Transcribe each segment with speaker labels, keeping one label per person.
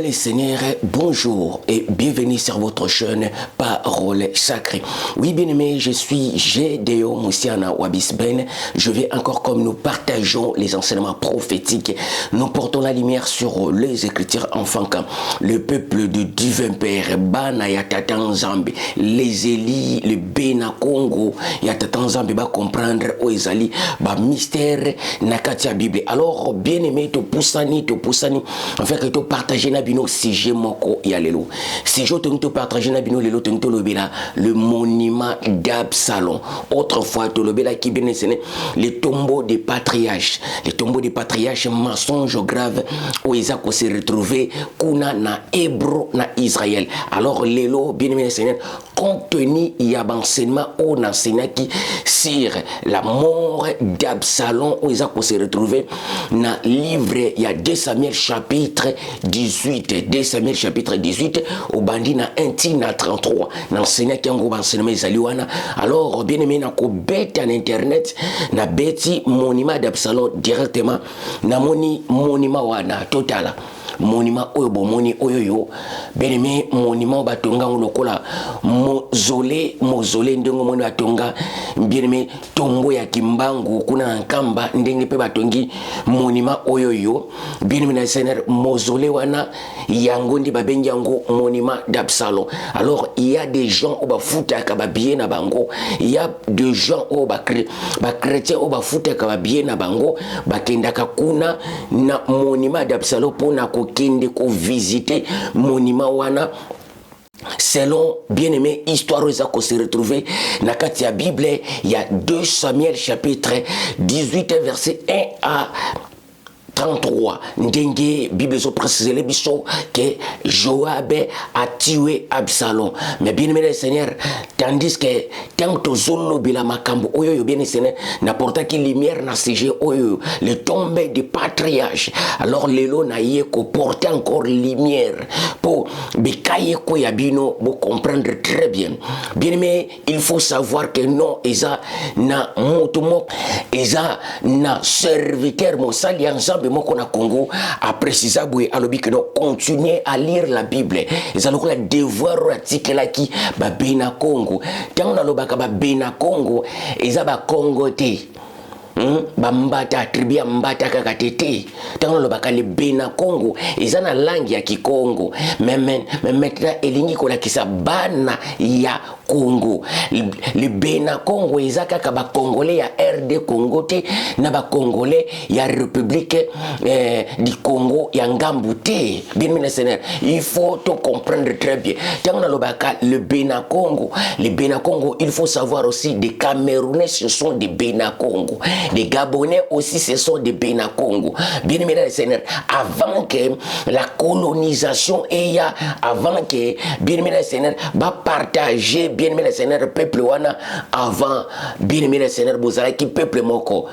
Speaker 1: Bien-aimés Seigneur, bonjour et bienvenue sur votre chaîne Parole Sacrée. Oui, bien-aimés, je suis Gédéon Moussiana Wabisben. Je vais encore, comme nous partageons les enseignements prophétiques, nous portons la lumière sur les Écritures enfin quand le peuple du divin Père, Bana Yatatan Zambi, les Élis, le Bena Congo, Yatatan Zambi va comprendre où ils allaient, mystère Nakatia Bible. Alors, bien-aimés, te poussani, en fait, que tu partager na bino sujet moko ya lelo. Si je te partager na bino lelo te lobela le monument d'Absalom. Autrefois te lobela qui bien les tombeaux des patriarches. Les tombeaux des patriarches mensonges graves où ils ont se retrouvé kuna na Hébreu na Israël. Alors lelo bien aimé Seigneur, compte tenu il y a enseignement on enseigne qui sur la mort d'Absalom où ils ont se retrouvé na livre il y a 2 Samuel chapitre 18, 2 Samuel chapitre 18, au bandit na 1 na 33, n'enseignant qui en enseignement Zaliwana. Alors, bien aimé, na ko bête en internet, na bêti monument d'Absalom directement, na moni monument wana total. Monument oyo bomoni oyo yo bien aimé monument batonga lokola mausolée ndenge moni batonga bien aimé tombo ya kimbangu kuna nkamba ndenge pe batongi monument oyo yo bien aimé na Seigneur mausolée wana yango ndi babengi yango monument d'Absalom. Alors il y a des gens au bafutaka ba bien na bango, il y a des gens au ba chrétiens au bafutaka ba bien na bango bakendaka kuna na monument d'Absalom pona ko kende ko visiter monument wana selon bien-aimé histoire où ils se retrouver na kati ya Bible. Il y a 2 Samuel chapitre 18 verset 1 à 33, ndenge Bible so précise les biso que Joab a tué Absalom. Mais bien aimé le Seigneur, tandis que tant que zolo bila makambo oyo bien Seigneur n'apporta qui lumière na sujet oyo le tombe des patriarches. Alors lelo na ye ko porter encore lumière pour bekaye ko yabino pour comprendre très bien. Bien aimé, il faut savoir que non eza na motumo eza na serviteur mo sali ensemble moko na Congo a précisé boye alobi que donc continuer à lire la Bible. Ils allons la devoir article là qui ba bena Congo. Tant na lobaka ba bena Congo, eza ba Congo te. Bambata tribia mbata kaka tete tango lobaka le bena Congo eza na langue ya Kikongo mais maintenant elingi kola kisa bana ya Congo le bena Congo eza kaka ba congolais ya RD Congo te na ba congolais ya République du Congo ya ngambu te. Bien mes seigneurs, il faut tout comprendre très bien tango lobaka le bena Congo il faut savoir aussi des Camerounais ce sont des bena Congo. Les Gabonais aussi, ce sont des Bena Congo. Bien aimé les Seigneurs, avant que la colonisation avant que, bien aimé les Seigneurs, va partager, bien aimé les Seigneurs, peuple wana, avant, bien aimé les Seigneurs, Bozara qui peuple moko.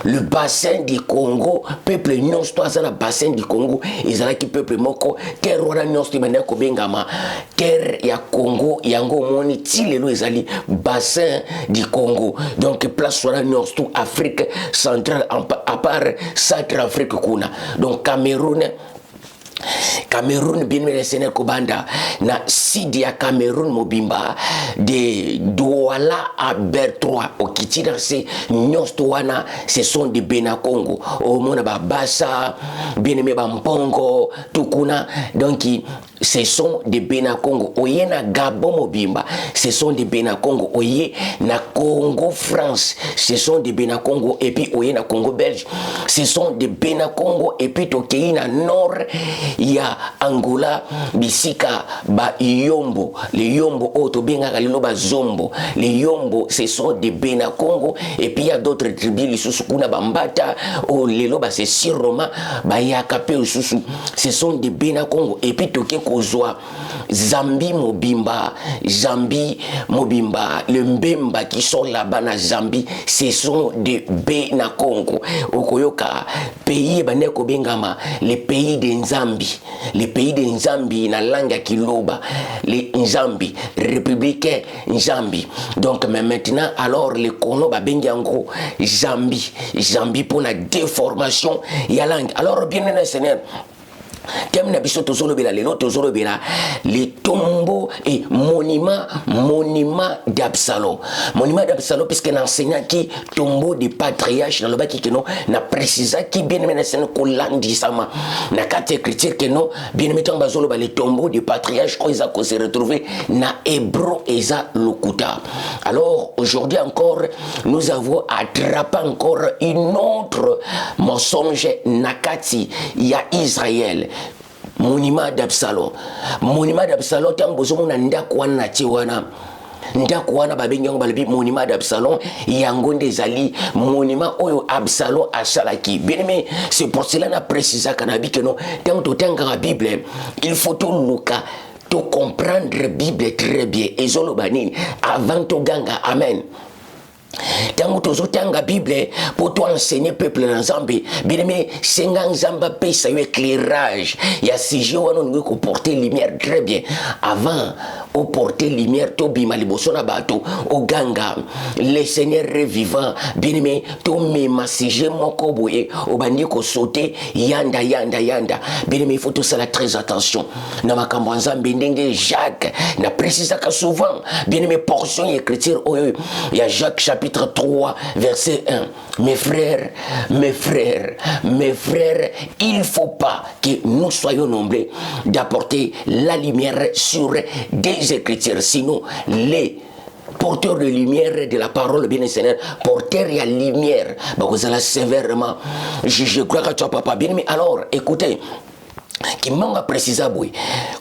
Speaker 1: Le bassin du Congo, peuple non toi ça le bassin du Congo, ils ont qui peuple moko, terre wana non tu mena ko bengama, terre ya Congo, yango moni ti lelo ezali bassin du Congo. Donc place wana non tout Afrique centrale à part Centrafrique kuna. Donc Cameroun bien aimé les Seigneurs Kobanda na sidi ya Cameroun mobimba de Douala à Bertrois au Kitida c'est Nyostowana ce sont des Bena Congo au mona Bassa bien aimé Bampongo Tukuna donc ce sont des Bena Congo oye na Gabon mobimba ce sont des Bena Congo oye na Congo France ce sont des Bena Congo et puis oye na Congo Belge ce sont des Bena Congo et puis tokei na nord il y a Angola bisika ba yombo les yombo auto benga kalilo ba zombo les yombo ce sont des Bena Congo et puis il y a d'autres tribus les susukuna bambata ou les loba c'est siroma ba yakape susu ce sont des Bena Congo et puis toke kozwa Zambie mobimba le Mbemba qui sont là-bas na Zambie ce sont des Bena Congo okoyoka pays baneko bengama les pays de Nzambi les pays de Nzambi na langue ya Kiloba les Nzambi républicain Nzambi. Donc mais maintenant alors les kono ba bengi yango Zambie pour la déformation ya langue. Alors bien aimé Seigneur, Thème na biso tozolobela lelo tozolobela les tombeaux et monuments d'Absalom. Monument d'Absalom puisque l'enseignant qui tombeau des patriarches dans le bas qui non na précisa qui bien aimé na scène kolandi sama na carte écriture que non bien aimé tamba zoloba les tombeaux des patriarches quand ils a se retrouver na Hébreu eza lokuta. Alors aujourd'hui encore nous avons attrapé encore une autre mensonge nakati ya Israël. Monument d'Absalom. Monument d'Absalom, tant que vous avez un tiwana. Ndako wana babengi yango balobi monument d'Absalom yango ndezali monument oyo Absalom asalaki. Bien aimé, c'est pour cela na précisa kanabi que non tant que la Bible il faut tout luka to comprendre la Bible très bien ezolo banini avant to ganga amen. Tango tozotanga Bible pour toi enseigner peuple na Nzambe bien aimé senga Nzamba pesa yo éclairage ya sujet wana ngo ko porter lumière très bien avant au porter lumière to bima liboso na bato au ganga le Seigneur vivant bien aimé to mema sujet moko boye au bandi ko sauter yanda bien aimé il faut tout ça très attention na makambo Nzambe ndenge Jacques na précisa ka souvent bien aimé portion écriture oyo ya Jacques chapitre 3, verset 1. Mes frères, il ne faut pas que nous soyons nombreux d'apporter la lumière sur des écritures. Sinon, les porteurs de lumière de la parole bien Seigneur, porteurs de la lumière, vous allez sévèrement. Je crois que tu as papa bien, mais alors, écoutez. Qui m'a précisé,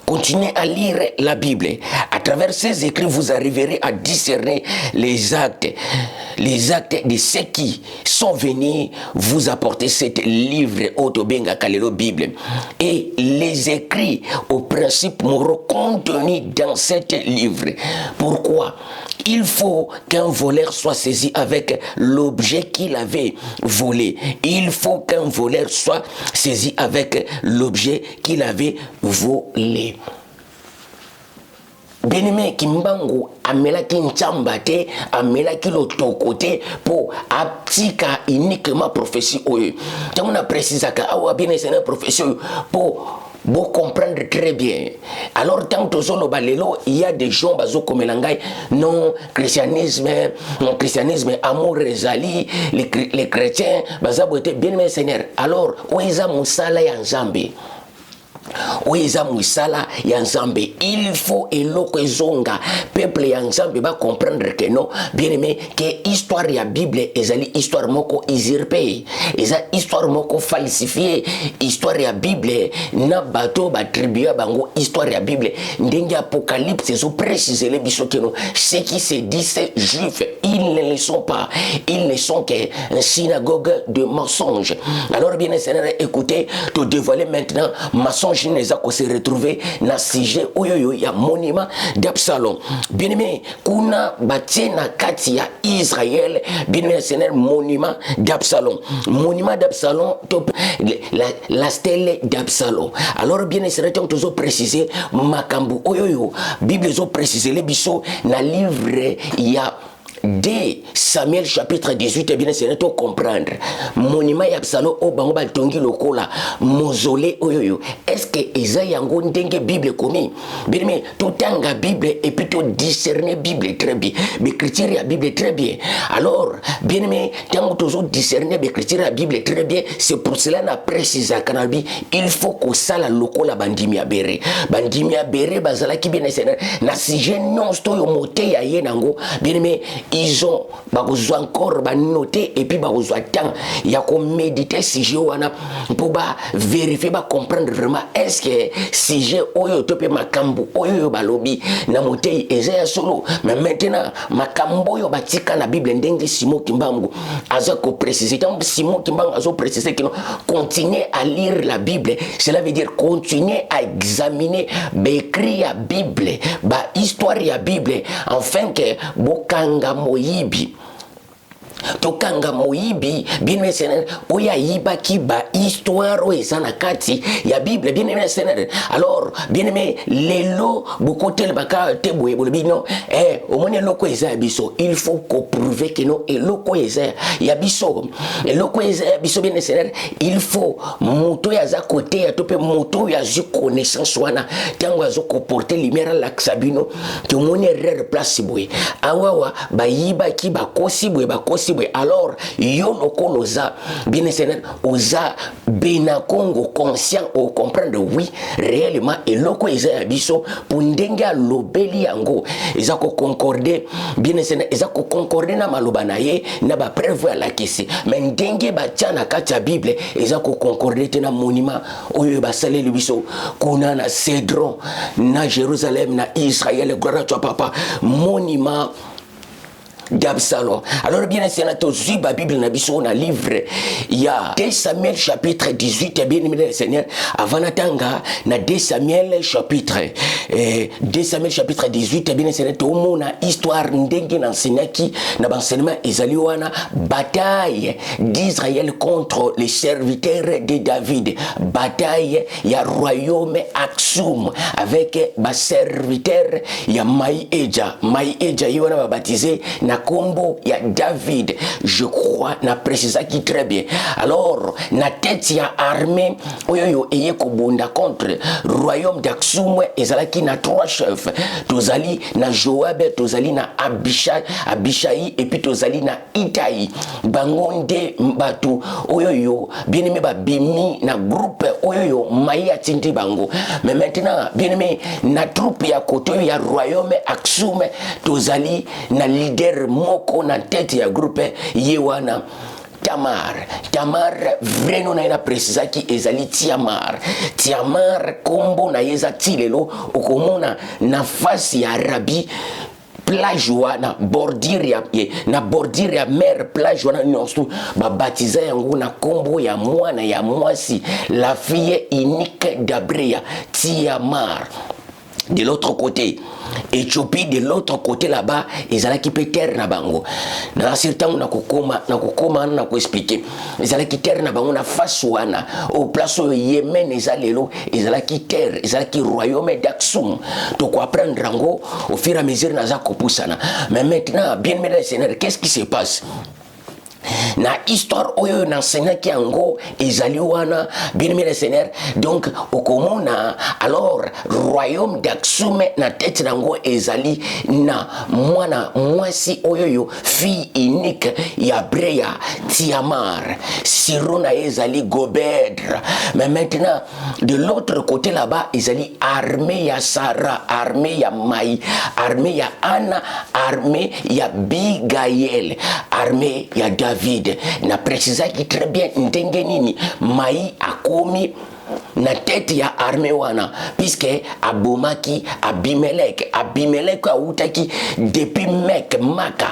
Speaker 1: continuez à lire la Bible. À travers ces écrits, vous arriverez à discerner les actes de ceux qui sont venus vous apporter cet livre Otobenga Kalelo Bible et les écrits aux principes moraux contenus dans cet livre. Pourquoi? Il faut qu'un voleur soit saisi avec l'objet qu'il avait volé. Il faut qu'un voleur soit saisi avec l'objet qu'il avait volé. Bien-aimé Kimbangu amelaki nchamba te amelaki lotoko te po aptika uniquement prophétie oyo. Tango na précisaka awa bien c'est prophétie po bon comprendre très bien. Alors tant que zolo balelo il y a des gens bazo comme l'angai non christianisme amour rezali les chrétiens bazabote bien mais Seigneur. Alors oiza musala ya Nzambe. Oiza musala ya Nzambe. Il faut eloko ezonga peuple ya Nzambe ba comprendre que non bien aimé que histoire ya Bible ezali histoire moko usurpée eza histoire moko falsifiée histoire ya Bible na bato ba tribu bango histoire ya Bible ndenge apocalypse zo préciser les biso que non ce qui se dit c'est juif ils ne le sont pas ils ne sont qu'une synagogue de mensonges. Alors bien Seigneur écoutez te dévoiler maintenant mensonge les a se retrouver na sujet oyoyo ya monument d'Absalom. Bien aimé kuna batie na kati ya Israël bien aimé Seigneur monument d'Absalom. Monument d'Absalom la stèle d'Absalom. Alors bien aimé Seigneur toujours préciser makambu oyoyo Bible zo préciser les biso na livre ya de Samuel chapitre 18 bien c'est tout comprendre monument ya Absalom o bango ba tongi lokola mausolée oyoyo est-ce que eza yango ndenge Bible komi bien mais tout tanga Bible et puis tout discerner Bible très bien l'écriture ya Bible très bien. Alors bien mais tant que tu discerner l'écriture ya Bible très bien c'est pour cela na précise kanabi il faut que ça la lokola bandimi ya bere bazala ki bien c'est na sujet non sto yo moté ya yenango bien mais ils ont encore noté et puis temps il y a comme méditer sujet wana pour vérifier comprendre vraiment est-ce que sujet oyo tope makambo oyo balobi na motei eza solo mais maintenant makambo oyo batika na Bible ndenge Simon Kimbangu aza ko préciser tant Simon Kimbangu azo préciser que continuer à lire la Bible cela veut dire continuer à examiner écrit la Bible histoire ya Bible afin que bokanga moyibi tokanga moyibi bien aimé Seigneur oya yiba kiba histoire o ezana kati ya Bible bien aimé Seigneur. Alors bien aimé lelo bokotel baka te boye bolobino omoni loko eza biso il faut ko prouver que non eloko eza ya biso eloko eza ya biso bien aimé Seigneur. Il faut moto ya za côté ya tope moto ya zu connaissance wana tango azo ko porter lumière la sabino que moni erreur place boye awawa ba yiba ki ba kosi boye alors yo lokolo za bien Seigneur oza bena Congo conscient au comprendre oui réellement eloko eza ya biso pour ndenge lobeli yango eza ko concorder bien Seigneur eza ko concorder na maloba na ye na ba preuve la kisi mais ndenge ba tiana kati ya Bible eza ko concorder te na monument oyo ba saleli biso kuna na Cédron na Jérusalem na Israël gloire à toi papa monument d'Absalom. Alors bien sénateur, la Bible na biso on a livre il y a 2 Samuel chapitre 18 bien aimé Seigneur avant natanga na 2 Samuel chapitre 18 bien Seigneur to mona histoire ndenge na enseigaki na enseignement ezali wana bataille d'Israël contre les serviteurs de David, bataille ya royaume Aksum avec ba serviteur ya Maïeja yona ba baptisé na combo ya David, je crois na précisa qui très bien. Alors na tête ya armée oyo eye kobunda contre royaume d'Aksum ezalaki na 3 chefs, tozali na Joab, tozali na Abishai et puis tozali na Itai. Bangonde mbatu oyo bien aimé ba bimi na groupe oyo maya tindi bango. Mais maintenant bien aimé na troupe ya koto ya royaume Aksum tozali na leader moko na tête ya groupe yewana Tamar vreno na ina precisa ki ezali Tiamar kombo na yeza tilelo okomona na fasi ya Arabi plage wana bordure ya mer plage wana nyonso babatiza yango na kombo ya mwana ya mwasi la fille unique d'Abrea Tiamar. De l'autre côté, Éthiopie, de l'autre côté là-bas, ils allaient quitter terre na bango. Na certain on a expliquer. Ils allaient quitter terre na bango na face wana au place au Yémen ils allaient quitter, ils allaient royaume d'Aksum. Donc on apprendre rango au fur et à mesure na za kopusana. Mais maintenant, bien mesdames et seigneurs, qu'est-ce qui se passe? Na histoire oyo n'enseignaki yango ezali wana bien aimé Seigneur. Donc okomona alors royaume d'Aksum na tête nango ezali na mwana mwasi oyo fille unique ya Brea Tiamar sirona ezali Gobedre. Mais maintenant de l'autre côté là-bas ezali armée ya Sarah, armée ya Maï, armée ya Anna, armée ya Bigaël, armée ya David. Na précisa qui très bien ndenge nini Maï akomi na tête ya armée wana puisque abomaki Abimelech autaki depuis Maka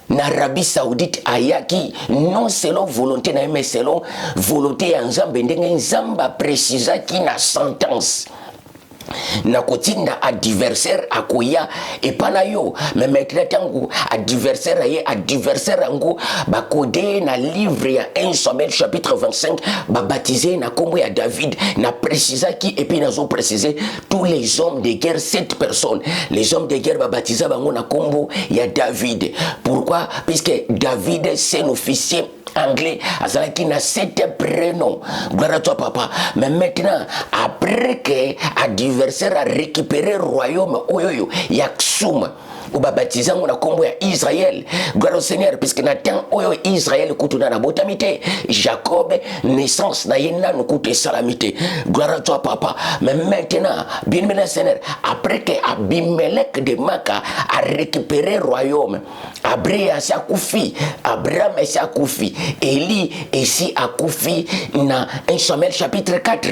Speaker 1: na Arabie Saoudite ayaki non selon volonté na mais selon volonté ya Nzambe ndenge Nzamba précisa ki na sentence na kotinda adversaire akoya epana yo mais maintenant tango adversaire ango bakode na livre ya 1 Samuel chapitre 25 baptisé na kombo ya David na précisa qui et puis nazo préciser tous les hommes de guerre 7 personnes les hommes de guerre baptisé bango na kombo ya David. Pourquoi? Puisque David c'est un officier anglais azalaki na 7 prénoms. Gloire à toi papa. Mais maintenant après que adversaire a récupéré royaume oyoyo Yaksum ou baptisé na kombo ya Israël. Gloire au Seigneur puisque na temps oyo Israël kutuna na botamité Jacob naissance na yena no kuté salamité. Gloire à toi papa. Mais maintenant bien aimé Seigneur après que Abimelech de Maka a récupéré royaume Abrea Sakufi Abraham Sakufi Eli ici a Koufi na 1 Samuel chapitre 4.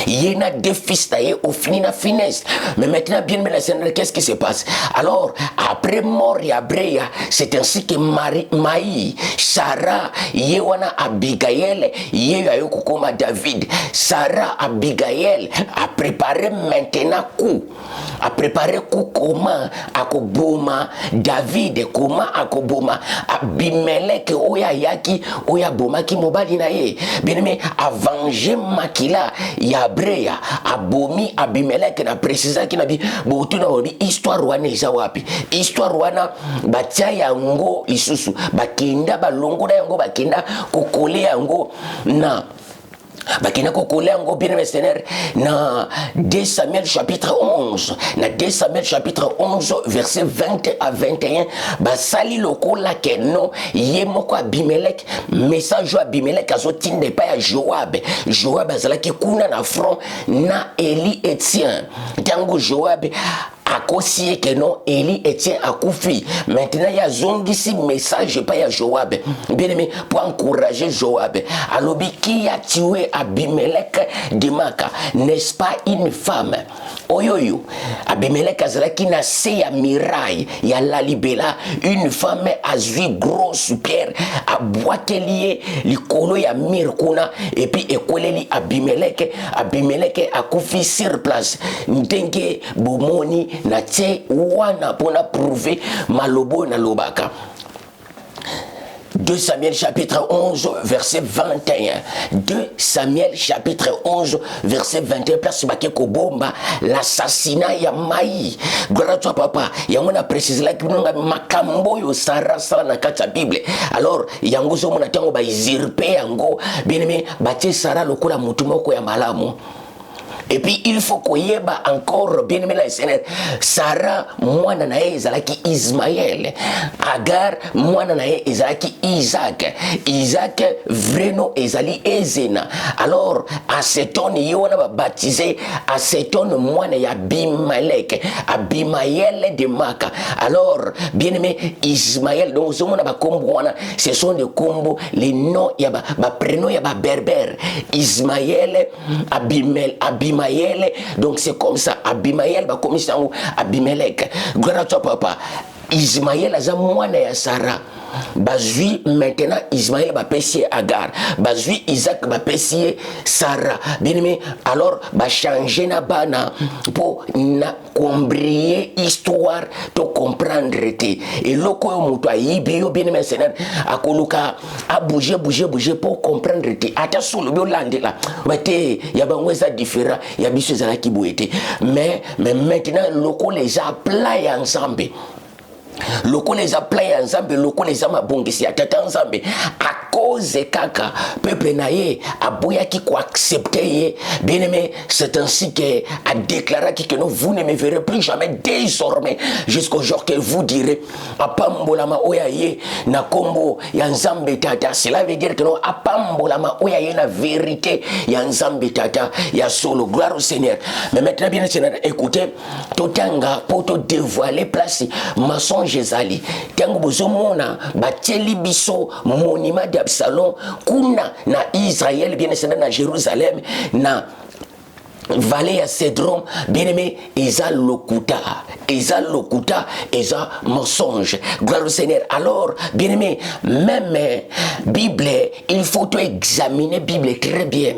Speaker 1: Il y a deux fils taillés au fini la finesse. Mais maintenant, bien aimé la Seigneur, qu'est-ce qui se passe? Alors, après mort et après, c'est ainsi que Maï, Sarah, Yewana Abigail, Yeyo Kokoma David, Sarah Abigail a préparé maintenant coup. A préparé coup comment akoboma David, comment akoboma Abimelech, Oya Yaki, Oya Bomaki Mobali na ye. Bien aimé, a vengé Makila. Yabreya abomi Abimelech na précisa ki na bi botu na obi histoire wana eza wapi histoire wana batia yango isusu bakenda balongo na yango bakenda kokole yango na bakina kokole yango bien aimé Seigneur na 2 Samuel chapitre 11 na 2 Samuel chapitre 11 verset 20 à 21 basali lokola ke non ye moko Abimelech message Abimelech azotinde pa ya Joab azalaki kuna na front na Eli Etienne tango Joab akosi que non Eli Etienne akufi maintenant il y a zongisi message pas ya Joab bien aimé pour encourager Joab alobi qui a tué Abimelech de Maka n'est-ce pas une femme oyoyo Abimelech azalaki na se ya miraille ya lalibela une femme azui grosse pierre abwakeli likolo ya mir kuna et puis ekoleli Abimelech akufi sur place ndenge bomoni na tie wana pona prouver malobo na lobaka. 2 Samuel chapitre 11 verset 21. 2 Samuel chapitre 11 verset 21. Place bake kobomba l'assassinat ya Maï. Gloire à toi papa. Yango na précise la kinonga makambo yo Sarah na kata Bible. Alors yango zo mona tango ba izirpe yango bien-aimé batie Sarah lokola mutu moko ya malamu. Et puis il faut qu'on y ait encore bien aimé la Seigneur. Sarah mwana na ezalaki Ismaël. Agar mwana na ezalaki Isaac. Isaac vreno ezali Ezena. Alors Aseton yona ba baptisé Aseton mwana ya Abimelech. Abimaël de Maka. Alors bien aimé Ismaël donc ce mona ba kombo wana ce sont des combos les noms ya ba prénom ya ba berbère. Ismaël Abimaël, donc c'est comme ça. Abimaël, bah comme ça, Abimelech. Gloire à toi, papa. Ismaël, a mwana ya Sarah. Bazui maintenant Ismaël va pessier Agar. Bazui Isaac va pessier Sarah. Bien aimé, alors va changer na bana pour na comprendre histoire to comprendre te. Et loko yo muto ayibio bien aimé Seigneur akoluka a bouger pour comprendre te. Ata solo bio landela. Bate ya bangweza différent, ya biso zala ki boete. Mais maintenant loko les a play ensemble. Loko les a play ensemble, loko les a mabongisi atata ensemble. À cause kaka peuple naye aboya qui ko accepter bien aimé, c'est ainsi que a déclaré que non vous ne me verrez plus jamais désormais jusqu'au jour que vous direz apambolama oyaye na kombo ya nzambe tata. Cela veut dire que non apambolama oyaye na vérité ya nzambe tata ya solo. Gloire au Seigneur. Mais maintenant bien Seigneur, écoutez totanga pour te dévoiler place mensonge ezali tango bozomona batieli biso monument d'Absalom kuna na Israël bien Seigneur na Jérusalem na vallée à Cédron, bien aimé, eza lokuta, eza mensonge. Gloire au Seigneur. Alors, bien aimé, même Bible, il faut examiner Bible très bien.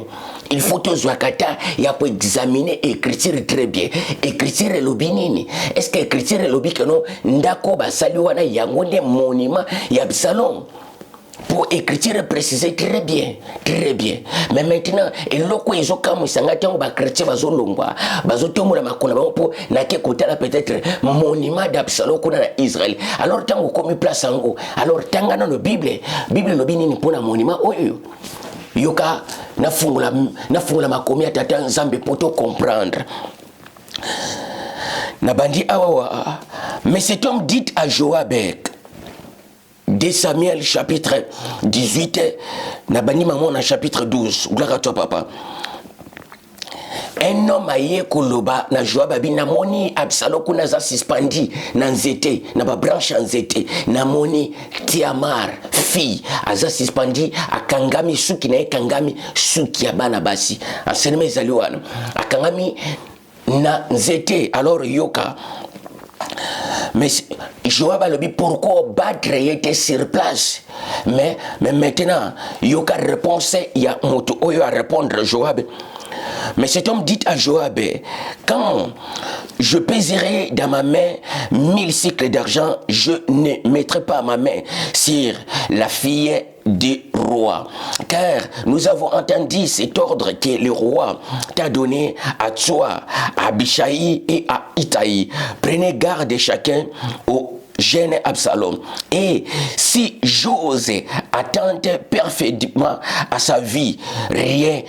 Speaker 1: Il faut te zwakata, il faut examiner écriture très bien. Écriture le binini. Est-ce que écriture le bi que non ndako basali wana yango ne monument ya Absalom? Pour écriture préciser très bien. Mais maintenant, et loko izo kamu sangati yango ba chrétien bazo longwa, bazo tomola makona ba pour na ke côté là peut-être monument d'Absalom kuna na Israël. Alors tango komi place yango. Alors tanga na no Bible no binini pona monument oyo. Yoka na fungula makomi atata nzambe pour te comprendre. Na bandi awa. Mais cet homme dit à Joab 2 Samuel chapitre 18, Nabani Maman chapitre 12. Gloire à toi, papa. un homme aye koloba na Joab abi namoni Absalom kuna za suspendi na nzete na ba branche nzete namoni Tiamar fille aza suspendi akangami suki na ekangami suki ya bana basi asenema ezali wana akangami na nzete. Alors yoka mais Joab a dit pourquoi battre était sur place. Mais maintenant, yoka réponse, il y a moto oyo à répondre Joab. Mais cet homme dit à Joab, quand je pèserai dans ma main 1000 cycles d'argent, je ne mettrai pas ma main sur la fille du roi. Car nous avons entendu cet ordre que le roi t'a donné à toi, à Abishai et à Itaï. Prenez garde chacun au jeune Absalom. Et si j'ose attendre parfaitement à sa vie, rien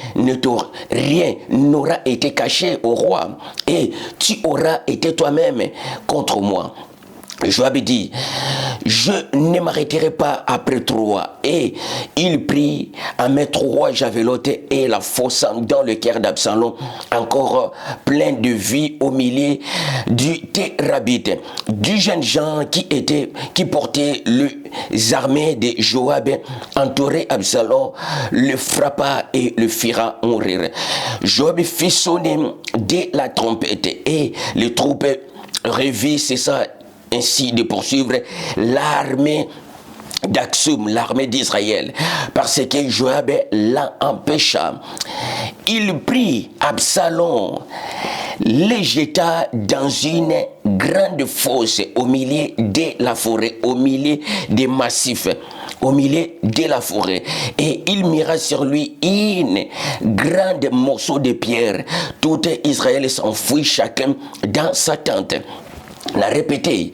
Speaker 1: n'aura été caché au roi. Et tu auras été toi-même contre moi. Joab dit, je ne m'arrêterai pas après toi. Et il prit à mettre trois javelotes et la fossa dans le cœur d'Absalom, encore plein de vie au milieu du Térabite. Du jeune Jean qui portait les armées de Joab, entouré Absalom, le frappa et le fera mourir. Joab fit sonner de la trompette et les troupes revirent, c'est ça, ainsi de poursuivre l'armée d'Aksum, l'armée d'Israël, parce que Joab l'a empêcha. Il prit Absalom, le jeta dans une grande fosse au milieu de la forêt, au milieu des massifs, au milieu de la forêt, et il mira sur lui une grande morceau de pierre. Tout Israël s'enfuit chacun dans sa tente. On a répété,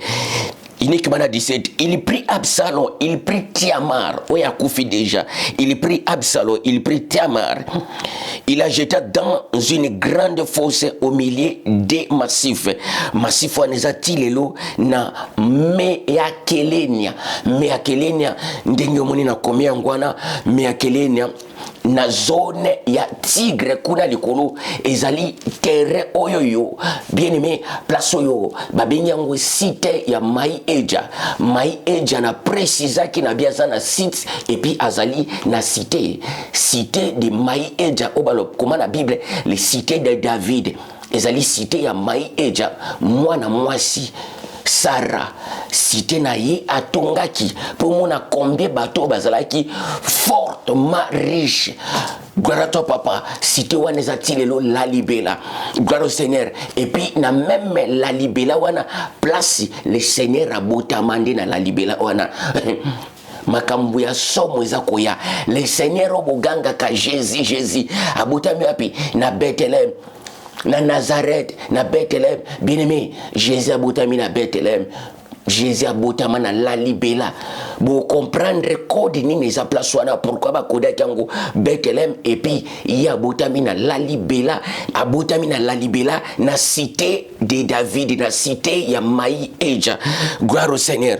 Speaker 1: uniquement à 17, il prit Absalom, il prit Tiamar, oui, à Koufi déjà, il prit Absalom, il prit Tiamar, il la jeta dans une grande fosse au milieu des massifs. Massif wanezati lelo na Meakelenia, ndenge moni na komia ngwana Meakelenia, na zone ya Tigre kuna likolo ezali terre oyoyo bien aimé place oyo babenyango site ya Mai Eja na précisa ki na biaza na site et puis azali na cité de Mai Eja obalo comme na Bible les cités de David ezali cité ya Mai Eja mwana mwasi Sarah cité na ye atongaki pour mona combien bateau bazalaki fortement riche. Gloire à toi papa, cité wana tilelo la libela. Gloire au Seigneur. Et puis na même la libela wana place le Seigneur a botamande na la libela wana. Makambu ya somo eza koya. Le Seigneur oboganga ka Jésus abotami api na Bethlehem. Na Nazareth, na Bethlehem, bien aimé, Jésus a boutami na Bethlehem, Jésus a boutama na la libela. Pour comprendre code ni les place wana pourquoi ba koda kango Bethlehem et puis il y a boutami na la libela, a boutami na la libela na cité de David, na cité ya Mai Eja. Gloire au Seigneur.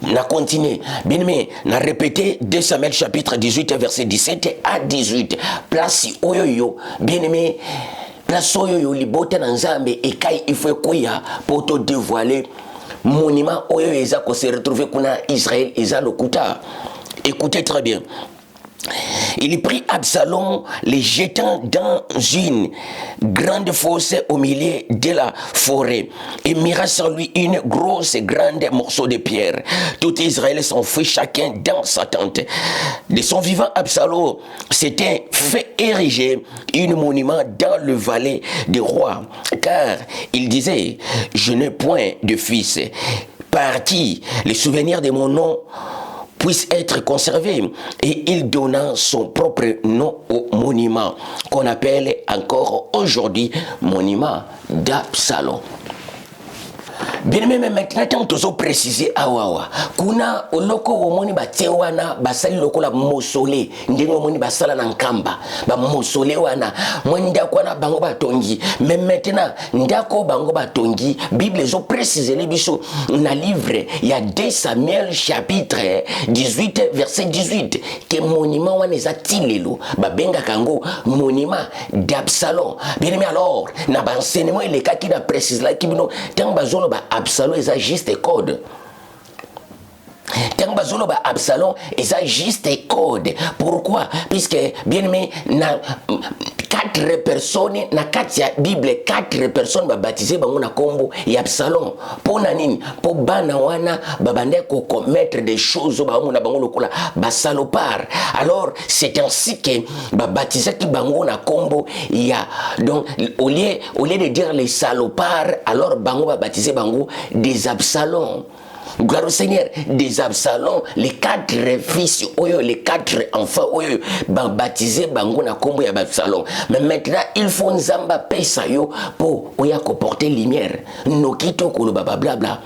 Speaker 1: Na continué, bien aimé, na répété 2 Samuel chapitre 18 verset 17 à 18. Place oyoyo, bien aimé. Place oyo libota na nzambe ekai ifwe koya pour te dévoiler monument oyo eza ko se retrouver kuna Israël eza lokuta. Écoutez très bien. Il prit Absalom, les jetant dans une grande fosse au milieu de la forêt et mira sur lui une grande morceau de pierre. Tout Israël s'enfuit chacun dans sa tente. De son vivant, Absalom s'était fait ériger un monument dans le vallée des rois, car il disait, je n'ai point de fils par qui les souvenirs de mon nom puisse être conservé, et il donna son propre nom au monument qu'on appelle encore aujourd'hui monument d'Absalom. bien même maintenant tant tozo préciser awawa kuna oloko omoni batie wana basali lokola mosole ndenge omoni basala na nkamba ba mosole wana mwenda kwana bango batongi mais maintenant ndako bango batongi bible zo préciser les biso na livre ya 2 Samuel chapitre 18 verset 18 que monument wana ezatilelo babenga kango monument d'Absalom. Bien aimé, alors na ba enseignement les cas qui na précise là qui bino tant bazolo ba Absalom eza juste code. Tant bazolo ba Absalom eza juste code. Pourquoi? Puisque bien aimé na 4 personnes na 4 Bible 4 personnes ba baptisé bango na kombo ya Absalom. Pour nani? Pour bana wana babande ko commettre des choses ba na bango lokola ba salopard. Alors c'est ainsi que ba baptisé ki bango na kombo ya donc au lieu de dire les salopards alors bango ba baptisé bango des Absalom. Gloire au Seigneur, des Absalom, les 4 fils, les 4 enfants, baptisés bango na kombo ya Absalom. Mais maintenant, il faut nzamba pesa yo pour porter lumière. Nokito kolo blabla.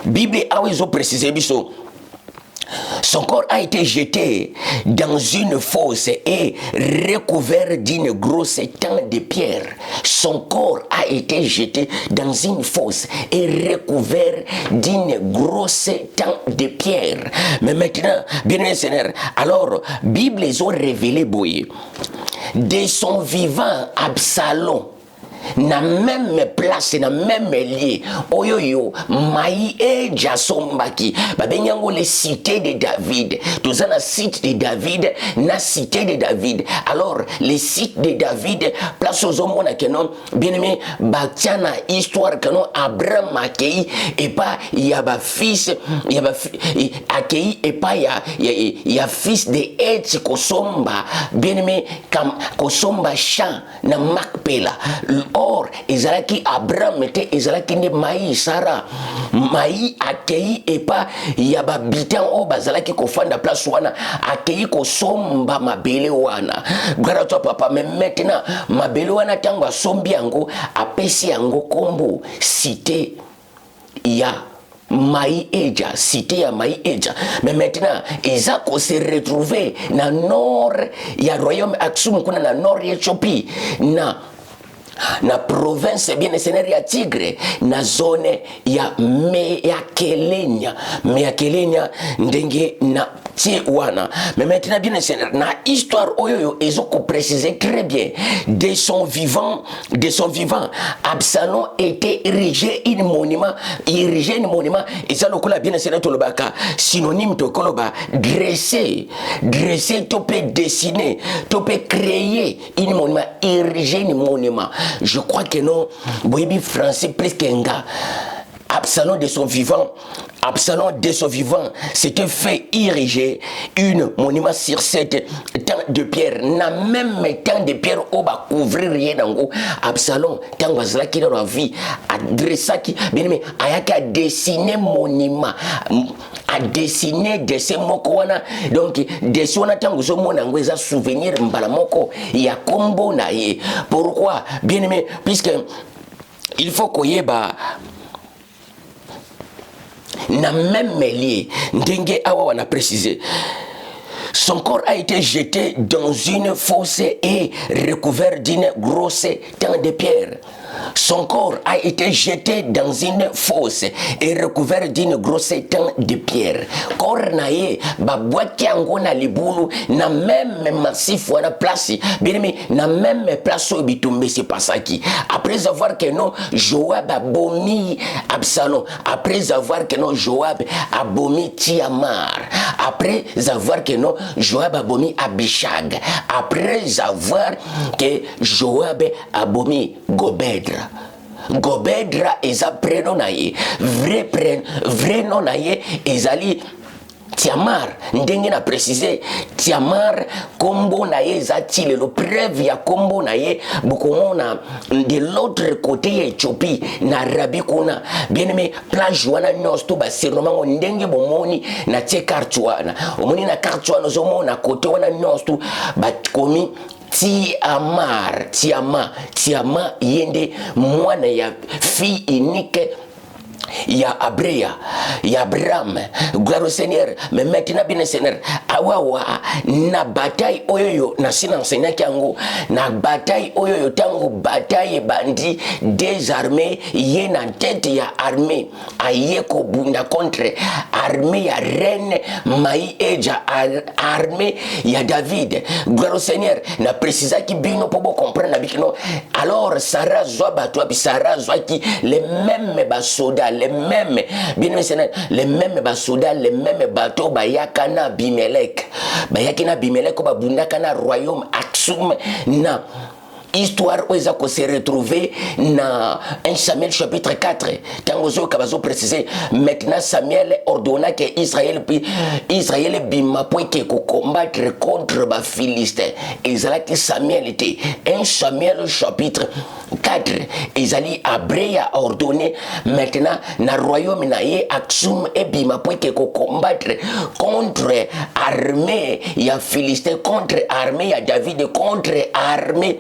Speaker 1: Bible a ils ont précisé biso. Son corps a été jeté dans une fosse et recouvert d'une grosse tente de pierre. Son corps a été jeté dans une fosse et recouvert d'une grosse tente de pierre. Mais maintenant, bien Seigneur, alors, Bible les ont révélé, boy, de son vivant Absalom. Na même place, na même lieu, oyoyo, maï et jasombaki, babenyango les cités de David, tous la site de David, na cité de David. Alors, les sites de David, place aux hommes que non, bien aimé, batiana histoire que non, Abraham accueilli, et pas, il y a ba fils, il y a accueilli, et pas, il y a fils de Etz Kosomba, bien aimé, comme Kosomba Chan, na Makpela. Or, ezalaki Abraham était ezalaki ne Maï Sarah. Maï accueilli et pas yaba bitan o bazalaki ko fanda place wana accueilli ko somba mabele wana. Gara to papa mais maintenant mabele wana tango sombi yango apesi yango kombo cité ya Maï Eja, cité ya Maï Eja. Mais maintenant, ils ont se retrouvé dans le nord, il y a royaume Aksum, kuna na nord Éthiopie, na province bien Seigneur ya Tigre, na zone ya Meyakelenya ndenge na Tiwana. Mais maintenant bien Seigneur, na histoire oyoyo ils ont précisé très bien de son vivant, Absalom était érigé un monument, et ça lokola bien Seigneur tolobaka synonyme to koloba dresser, to peut dessiner, to peut créer un monument, ériger un monument. Je crois que non, Boibi français presque un gars. Absalom de son vivant, s'était fait ériger une monument sur cette temps de pierre. Na même temps de pierre, on va couvrir rien d'ango. Absalom, tant que qui dans la vie, adressa qui, bien aimé, a dessiné monument, a dessiné dessin moko wana. Donc, dessin wana tant que mon ango est souvenir mbalamoko, il y a combo na ye. Pourquoi, bien aimé, puisque il faut qu'on y ait na même lieu, ndenge awa wana précisé. Son corps a été jeté dans une fosse et recouvert d'une grosse tente de pierre. Son corps a été jeté dans une fosse et recouvert d'une grosse tente de pierre. Corps naye babwaki yango na libulu na même massif wana place bien aimé na même place où bitumbe se passaki. Après avoir que non Joab abomi Absalom, après avoir que non Joab abomi Tiamar, après avoir que non Joab abomi Abishag, après avoir que Joab abomi Gobedra. Gobedra eza prénom na ye, vrai nom na ye ezali Tiamar. Ndenge na précisé Tiamar kombo na ye eza tilelo, preuve ya kombo na ye bukomona de l'autre côté ya Éthiopie na Arabi kuna. Bien aimé, plage wana nyos to basirnomango ndenge bomoni na tie carte wana omoni na carte wana zomona côté wana nyos to bakomi Tiama yende mwana ya fille unique il y a Abrea, il y a Abraham, gloire au Seigneur. Mais maintenant, bien le Seigneur, awawa, na bataille oyoyo, na sina enseignant kiango, na bataille oyoyo, tango bataille bandi, des armées, yé na tête ya armée, aye ko bunda contre, armée ya reine, maï eja, armée ya David, gloire au Seigneur, na précisa ki bino pour comprendre na bikino, alors Sarah zoa batwa, puis Sarah zoa ki, les mêmes soldats, les mêmes, bien aimé, les mêmes soldats, les mêmes bateaux, bayakana Bimelek, bayakina Bimelek, babundakana royaume Aksum, na histoire où ils ont se retrouvé dans 1 Samuel chapitre 4. Quand vous avez précisé, maintenant Samuel ordonna que Israël bima pour combattre contre les Philistins. Ils allaient Samuel était 1 Samuel chapitre 4. Ils allaient Abrea ordonné maintenant dans le royaume naïe Aksum et bima pour combattre contre armée ya Philistins, contre armée ya David, contre armée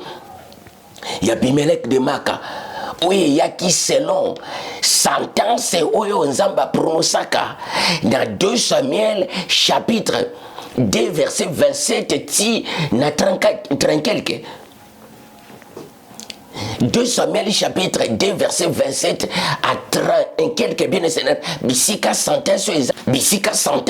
Speaker 1: il y a Bimelek de Maka. Oui, il y a qui selon sentence oyo nzamba pronosaka dans 2 Samuel chapitre 2 verset 27 ti na 34 quelques. 2 Samuel chapitre 2 verset 27 à 30 quelques bien Seigneur bisika sentence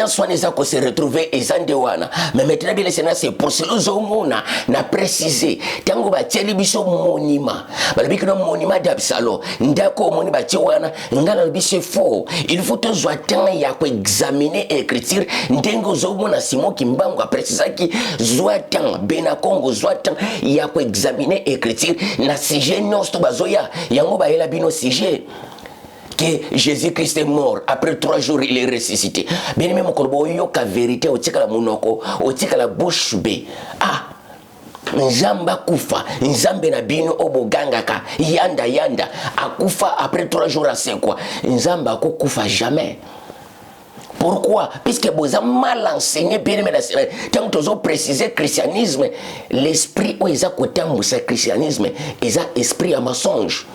Speaker 1: soit les ko se retrouver ezandewana mais maintenant bien Seigneur c'est pour cela zomona na préciser tango ba teli biso monument balobi que monument d'Absalom ndako moni ba tiwana ngala biso faux il faut toujours attendre ya ko examiner écriture ndengo zomona Simon Kimbangu a précisé qui zoatan Benakongo zoatan ya ko examiner écriture na sujet nostro bazoya yango ba ela bino sujet que Jésus-Christ est mort après 3 jours il est ressuscité bien aimé mon corbeau yoka vérité otika la munoko otika la bouche be nzamba kufa nzambe na bino obogangaka yanda akufa après 3 jours à 5 quoi nzamba akufa jamais. Pourquoi? Puisque vous avez mal enseigné, bien aimé, tant que vous avez précisé le christianisme, l'esprit où ils ont côté le christianisme, ils ont esprit à mensonge.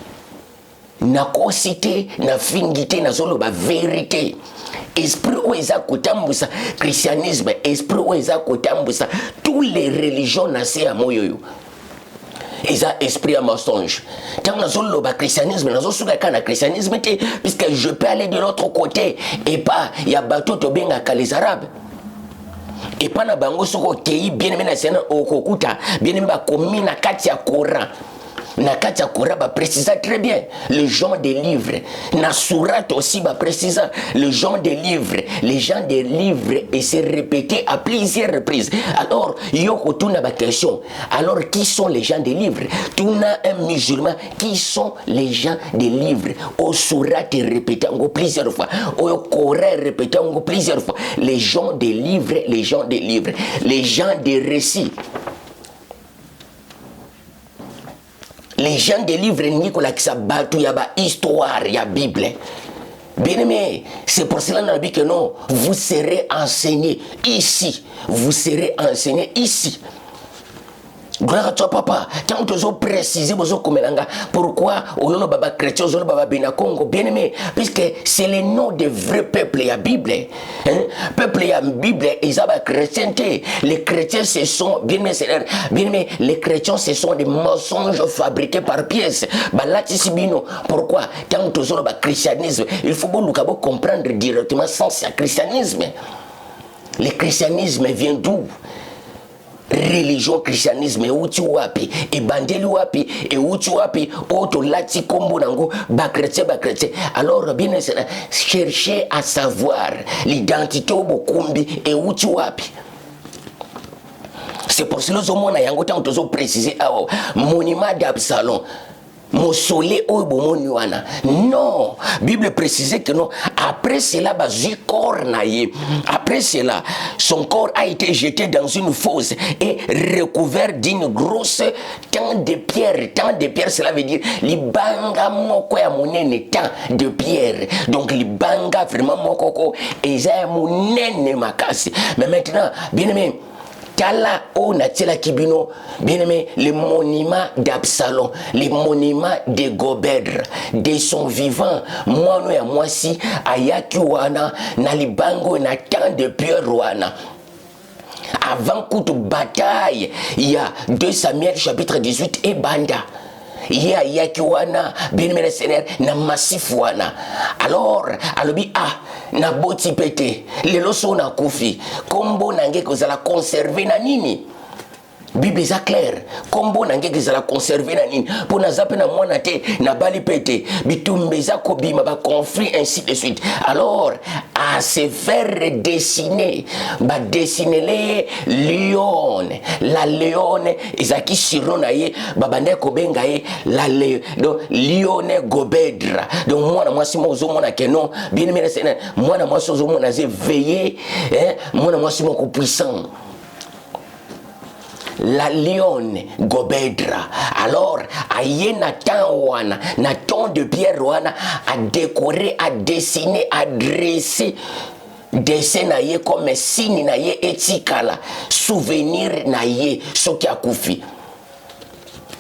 Speaker 1: Na cosité, na fingité, na zolo ba vérité. Esprit où ils ont côté le christianisme, esprit où ils ont côté toutes les religions naissent à moyoyo. Ils ont esprit à mensonge. Tant que nous avons le christianisme, nous avons le christianisme, puisque je peux aller de l'autre côté. Et pas, il y a bateau to benga les Arabes. Et pas na bango soko kei bien aimé na sena okokuta, bien aimé ba komina kati ya Coran. Nakati ya Coran ba précisa très bien le genre des livres. Na sourate aussi ba précisa le genre des livres. Les gens des livres et c'est répété à plusieurs reprises. Alors, yoko tuna ba question. Alors qui sont les gens des livres? Tuna un musulman, qui sont les gens des livres? Au sourate répété encore plusieurs fois. Au Coran répété encore plusieurs fois. Les gens des livres, les gens des livres, les gens des récits. Les gens des livres Nicolas qui s'abattent, il y a histoire, il y a Bible. Bien aimé, c'est pour cela qu'on a dit que non, vous serez enseignés ici. Vous serez enseignés ici. Gloire à toi, papa. Quand tu as précisé, pourquoi on a baba chrétien, on a baba Benakongo, bien aimé, puisque c'est le nom des vrais peuples, il y a Bible. Peuple, il y a Bible, ils ont la chrétienté. Les chrétiens, ce sont, bien aimé, les chrétiens, ce sont des mensonges fabriqués par pièces. Pourquoi? Quand tu as le christianisme, il faut comprendre directement sans le christianisme. Le christianisme vient d'où? Religion christianisme uti wapi ebandeli wapi uti wapi oto lati kombo nango ba chrétien alors bien chercher à savoir l'identité obokumbi uti wapi. C'est pour cela que je yango tant que préciser monument d'Absalom. Mausolée au bomoniwana. Non, Bible précisait que non. Après cela, après cela, son corps a été jeté dans une fosse et recouvert d'une grosse tant de pierres. Tant de pierres, cela veut dire libanga moko ya monene tant de pierres. Donc libanga vraiment moko et ça monene makasi. Mais maintenant, bien aimé. tala o natela kibino bien aimé le monument d'Absalom, le monument de Gobedre de son vivant mono ya mwasi ayaki wana na libango na temps de Pierre wana avant toute bataille il y a 2 Samuel chapitre 18 et banda ya yaki wana bien aimé Seigneur na massif wana alors alobi na boti pete lelo so na kufi kombo nange kozala conserver na nini Bible est claire. Kombo nange kezala conserver na nini pour na zape na mwana te na bali pete bitumbeza kobima ba conflit ainsi de suite. Alors à se faire dessiner ba dessiner les lion la lione ezaki siro na ye babande ko benga ye la le donc lione Gobedra donc mwana mwasi mozo mona kenon bien aimé Seigneur mwana mwasi mozo mona ze veiller mwana mwasi moko puissant la lionne Gobedra. Alors, aye na temps wana, na temps de Pierre wana, a décoré, a dessiné, a dressé dessin na ye comme signe na ye etikala, souvenir na ye, ce qui a koufi.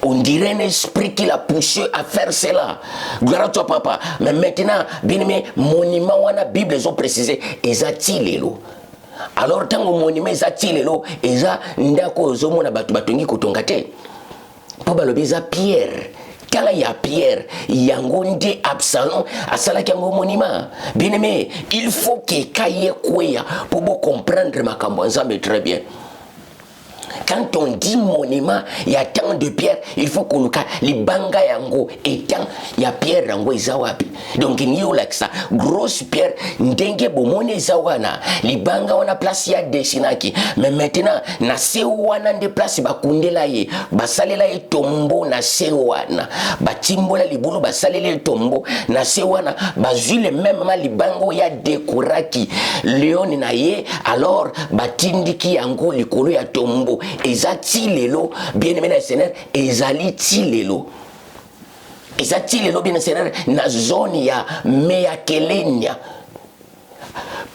Speaker 1: On dirait un esprit qui l'a poussé à faire cela. Gloire à toi, papa. Mais maintenant, bien aimé, monument wana, Bible, ils ont précisé, ils ont alors tant que monument ezati lelo eza ndako ozomona batu batongi kotonga te po balobi eza Pierre kala ya Pierre yango nde Absalom asalaki yango monument bien aimé il faut que kaye kweya pour comprendre makambo nzambe très bien. Quand on dit monument, il y a tant de pierres, il faut qu'on les banga yango et tant il y a pierre yango izawapi. Donc il y a ça grosse pierre ndenge bomone zawana, les banga on a place ya dessinaki. Mais maintenant na sewana de place bakundela ye, basalela ye tombo na sewana, batimbola libulu basalela ye tombo na sewana, bazule même ma libango ya dekoraki leon na ye, alors batindiki yango likolo ya tombo. Ezati lelo bien aimé na Seigneur ezali ti lelo ezati lelo bien Seigneur na zone ya Meyakelenya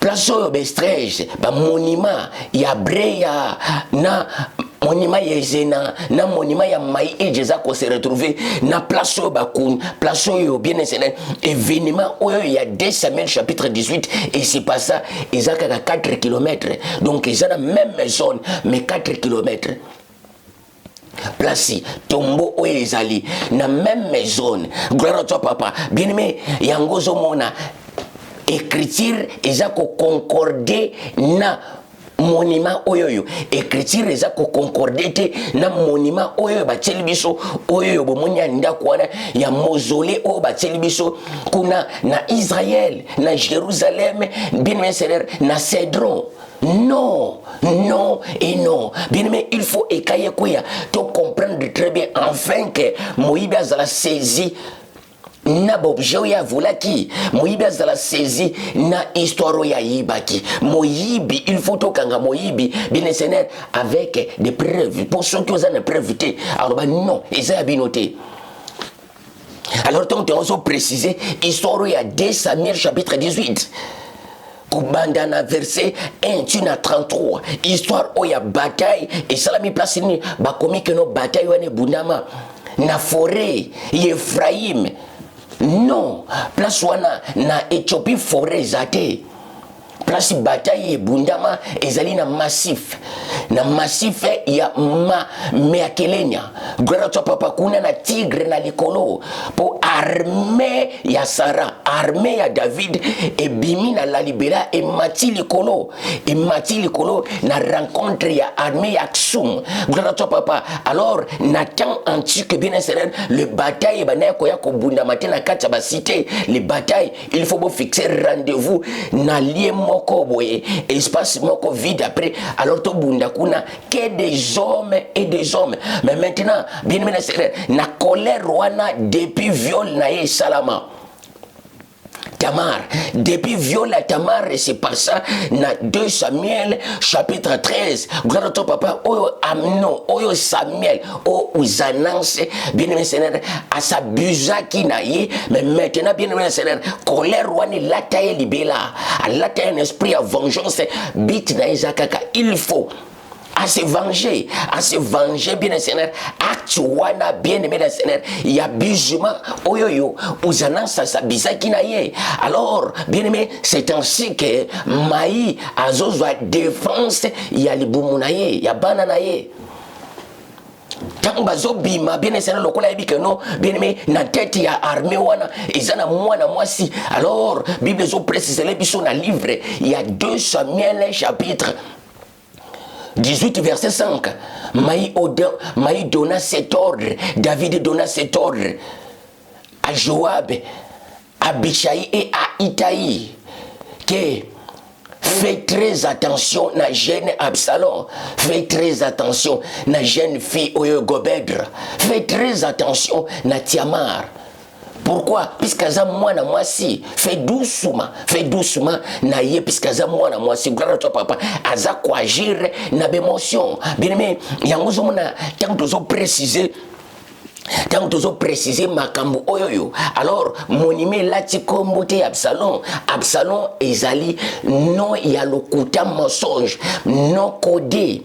Speaker 1: place oyo bestrege ba monument ya breya na monument ya Zena na monument ya Mai ejeza ko se retrouver na place oyo bakun place oyo bien Seigneur événement oyo ya 2 Samuel chapitre 18 et c'est pas ça ezaka 4 km donc ils ont la même zone mais 4 km place tombo oyo ezali na même zone. Gloire à toi papa bien aimé yango zo mona écriture ezako concorder na monument oyo écriture ezako concorder te na monument oyo bateli biso oyo bomonya ndako wana ya mausolée oyo bateli biso kuna na Israël na Jérusalem bien aimé Seigneur na Cédron. Non, non et non. Bien aimé, il faut écailler quoi to comprendre très bien enfin que Moïse a la saisie na bobjo ya volaki moyibi azala saisi na histoire ya yibaki moyibi il faut tokanga moyibi bien Seigneur avec des preuves pour ceux qui ont des preuves alors bah non ils ont binoté. Alors tant que on préciser histoire ya 2 Samuel chapitre 18 Kubandana verset 1 à 33 histoire oya bataille et salami place ni ba komi que no bataille wane bundama na forêt Ephraim. Non, place wana na Éthiopie forêt zate. Place bataille bundama ezali na massif. Na massif ya Meyakelenya. Gloire à toi papa kuna na tigre na likolo. Pour armée ya Sarah, armée ya David et bimi na la libéra et mati likolo. Et mati likolo na rencontre ya armée ya Aksum. Gloire à toi papa. Alors na temps antique bien Seigneur, le bataille banaya koya ko bundama te na kati ba cité, les batailles, il faut fixer rendez-vous na lieu moko boye, espace moko vide après. Alors to bunda kuna que des hommes et des hommes. Mais maintenant, bien aimé Seigneur, na colère wana depuis viol na ye salama. Tamar, depuis viol à Tamar, et c'est pas ça, na 2 Samuel, chapitre 13, gloire à ton papa, oyo Amnon, oyo Samuel, oyo Zanance, bien aimé Seigneur, à sa buzaki na ye, mais maintenant, bien aimé Seigneur, colère ouane, la taille libéla, à la taille un esprit à vengeance, bit na Isakaka, il faut à se venger, bien Seigneur. Acte wana bien aimé Seigneur, il y a bijuma oyoyo uzana sasa bizaki na ye. Alors bien aimé, c'est ainsi que mai azozwa défense ya libumu na ye, ya bana na ye. Tant bazo bima bien Seigneur lokola yebike no bien aimé na tête ya armée wana ezana mwana mwasi. Alors Bible zo précise les biso na livre, il y a 2 Samuel chapitre 18 verset 5. Maï donna cet ordre, David donna cet ordre à Joab, à Abishai et à Itaï, que fais très attention na jeune Absalom, fais très attention na jeune fille Gobedra, fais très attention na Tiamar. Pourquoi? Puisqu'aza mwana mwasi, fais doucement na ye, puisqu'aza mwana mwasi, gloire à toi papa, aza kwa agir na bémotion. Bien aimé, yangozo mona, tant que préciser makambo oyoyo. Alors monime lati kombote Absalom ezali non ya lokuta mensonge, non codé.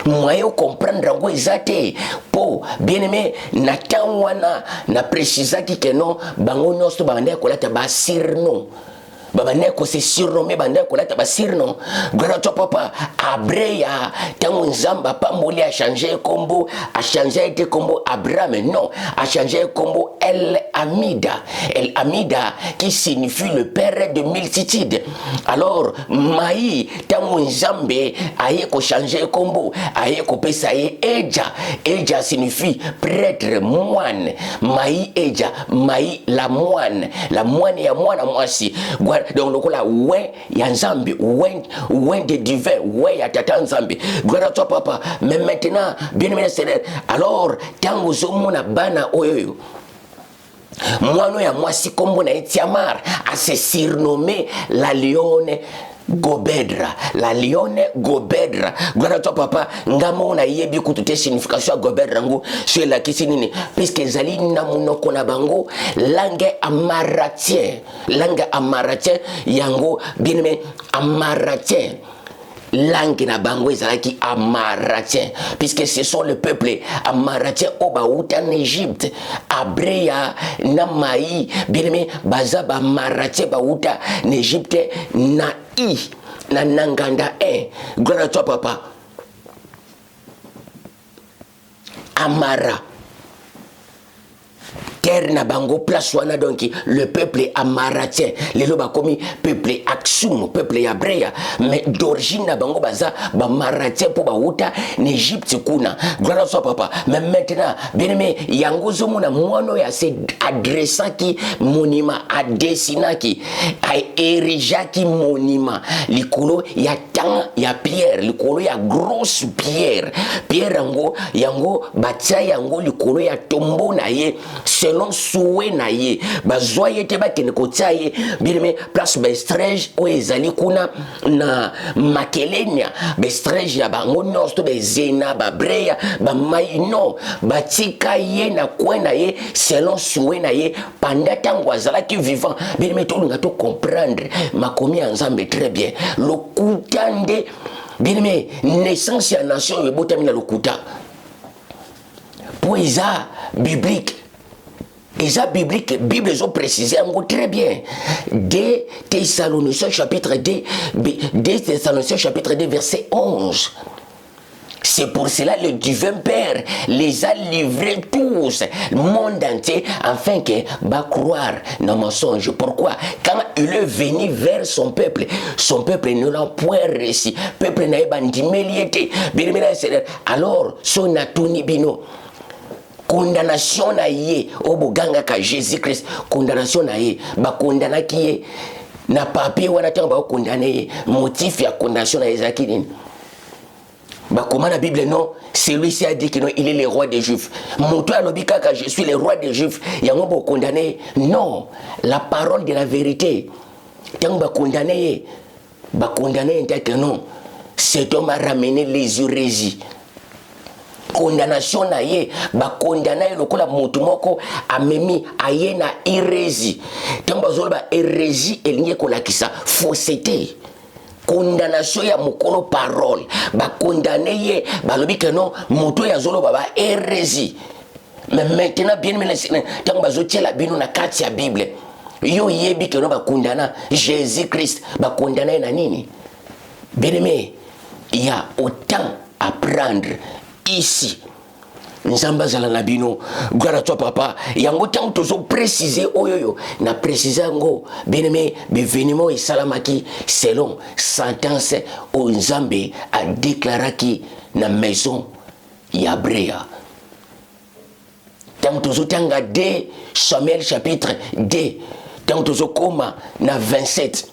Speaker 1: Moyo comprendre ngo ezate po bien aimé na tangwana na préciser que non bango nosto bande ko lata ba sirno babane ko se surnommé bande ko lata ba sirno. Gloire à toi papa, Abreya tango nzamba pamboli a changé combo, a changé de combo Abraham, non, a changé combo El Amida qui signifie le père de multitude. Alors Maï tango nzambe aye ko changer combo, aye ko pesa ye Eja signifie prêtre, moine. Maï Eja, Maï la moine ya moine mwasi. Donc lokola ouais ya nzambe, ouais de divin, ouais ya tata nzambe. Gloire à toi papa. Mais maintenant bien aimé Seigneur, alors tango zomona bana oyoyo mwano ya mwasi kombo na Tiamar a se surnommé la lionne Gobedra, la lionne Gobedra. Gloire à toi papa. Ngamo na yebi kutute signification Gobedra ngo sur la kisinini puisque zali na munoko na bango langue amaratien yango bien aimé amaratien. Langue na bango ezalaki amaratien puisque ce sont le peuple amaratien au baouta en Égypte. Abreya na Maï bien aimé baza ba amaratien baouta en Égypte na nanganda gloire à toi papa. Amara terre na bango place wana donc le peuple amaratien lelo bakomi peuple aksum peuple Abreya mais d'origine na bango baza ba maratien po bauta en Égypte kuna. Gloire à toi papa. Mais maintenant bien aimé yango zomona mwano ya se adressaki monima adesinaki ay erijaki monima likolo ya tan ya pierre, likolo ya grosse pierre yango batia yango likolo ya tombo na ye selon souhait na ye bazoye te bakene kotia ye bien aimé place bestrege o ezali kuna na Makelenia bestrege ya bango nosto bezena babreya bamai no batika ye na kwena ye selon souhait na ye pendant tango azalaki vivant. Bien aimé tolinga to comprendre makomi ya nzambe très bien lokuta nde bien aimé naissance ya nation ebotami na lokuta po eza biblique. Et ça biblique, Bible ont précisé très bien. Dès Thessaloniciens chapitre 2, verset 11. C'est pour cela le divin Père les a livrés tous, le monde entier, afin que va croire dans mensonge. Pourquoi? Quand il est venu vers son peuple ne l'a point réussi. Peuple n'a pas dimeliété. Alors, son atuni bino. Condamnation na ye oboganga ka Jésus Christ, condamnation na ye ba condamna ki ye na papier wana tango ba condamné ye motif ya condamnation na ezaki nini ba comment la Bible non celui-ci a dit que non il est le roi des Juifs moto alobi kaka je suis le roi des Juifs yango ba condamné non la parole de la vérité tango ba condamné que non cet homme a ramené les hérésies. Condamnation na ye ba condamna ye lokola mutu moko amemi aye na hérésie. Tango bazolo ba hérésie elingi kolakisa fausseté. condamnation ya mokolo parole condamné ye balobi que non moto ya zolo baba hérésie. Mais maintenant bien aimé tant bazotiela bino na kati ya Bible yo yebi que non condamna Jésus Christ condamné na nini. Bien aimé, il y a autant à prendre ici. Nzamba zala na bino gloire à toi papa yango tant tozo préciser oyoyo na préciser ngo bien aimé bévénement et salamaki selon sentence au Nzambe a déclaré na maison Yabrea. Tant tozo tanga 2 Samuel chapitre 2 tant tozo koma na 27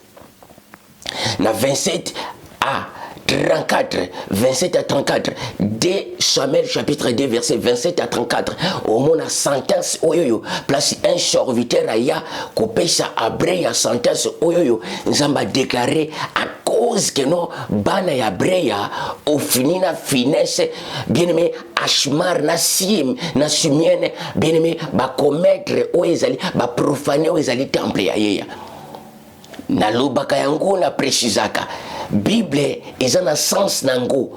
Speaker 1: à 34, 27 à 34, 2 Samuel chapitre 2 verset 27 à 34. Au moment la sentence oyoyo, place un serviteur aya coupé sa abreya sentence oyoyo, nous avons déclaré à cause que non bana ya breya au fini na finesse bien aimé ashmar na sim na sumienne bien aimé ba commettre oezali ba profaner oezali temple ya yeya. Na lobaka yango na précisaka Bible eza na sens nango